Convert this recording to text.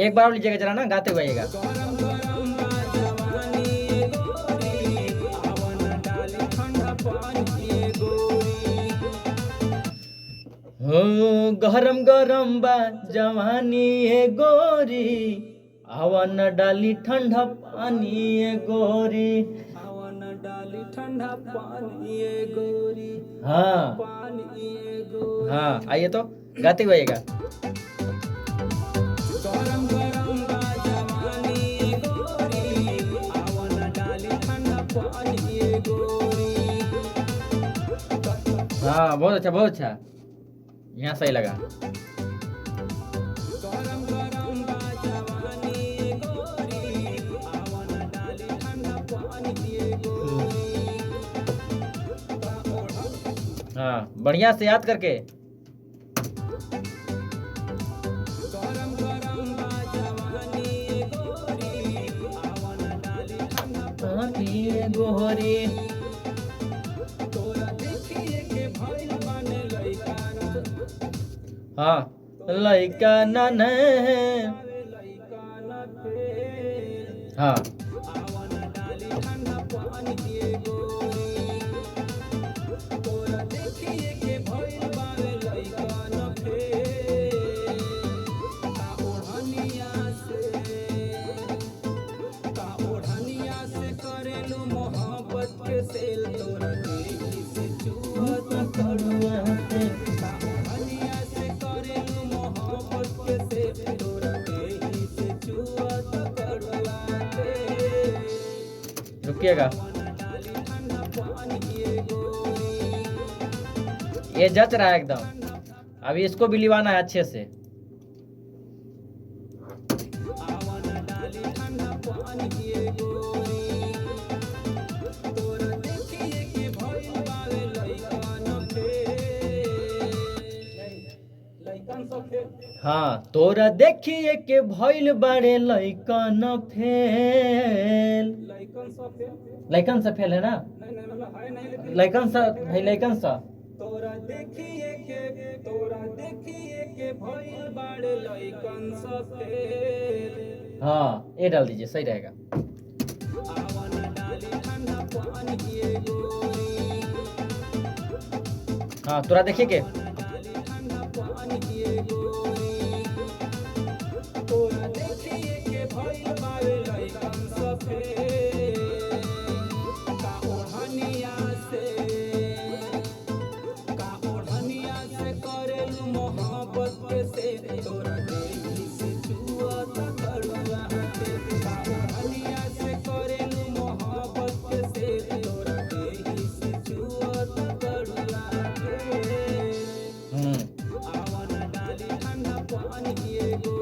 एक बार और लीजिएगा जरा ना, गाते हुए आइएगा। हो गरम गरम बा जवानी ए गोरी, आवन डाली ठंडा पानी ए गोरी, आवन डाली ठंडा पानी ए गोरी, हाँ पानी ए गोरी। हाँ, आइए तो गाते हुए आइएगा। गरम गरम बा जवानी ए गोरी, आवन डाली ठंडा पानी ए गोरी। हाँ बहुत अच्छा, बहुत अच्छा, यहाँ सही लगा। गरम गरम बा जवानी ए गोरी, आवन डाली ठंडा पानी ए गोरी। हाँ बढ़िया से याद करके। गरम गरम बा जवानी ए गोरी, आवन डाली ठंडा पानी ए गोरी, तोरा देखिए के भइल बाने लइका ना, हाँ लइका नन, लइका ना फेर। हाँ आवन डाली ठंडा पानी ए गोरी, तोरा देखिए के भइल बाने लइका ना फेर। का ओढ़निया से करेलू मोहब्बत के सेल, तोरा देही से चुहत कड़ुआ तेल। का ओढ़निया से करेलू मोहब्बत के सेल, तोरा देही से चुहत कड़ुआ तेल। रुकिएगा, डाली ठंडा पानी ए गोरी, ये जच रहा है एकदम। अभी इसको भी लिवाना है अच्छे से। आवन डाली ठंडा पानी ए गोरी, तोरा देखिए के भइल बावे लइका न फेर। लइकन सब फेर। हाँ तोरा देखिए के भइल बाड़े लइकन फेल। लइकन सब फेर। लइकन से फेल है ना, नहीं मतलब है नहीं, लेकिन लइकन सा भाई, लइकन सा। तोरा देखिए के भइल बाड़े लइकन सब फेर। हाँ ये डाल दीजिए, सही रहेगा। आवन डाली ठंडा पानी ए गोरी, हाँ तोरा देखिए के, डाली ठंडा पानी ए गोरी, तोरा देखिए के भइल बावे लइकन सब फेर। का ओढ़निया से करेलू मोहब्बत के सेल, तोरा देही से चुहत कड़ुआ तेल। का ओढ़निया से करेलू मोहब्बत के सेल, तोरा देही से चुहत कड़ुआ तेल। हम्म, आवन डाली ठंडा पानी ए गोरी,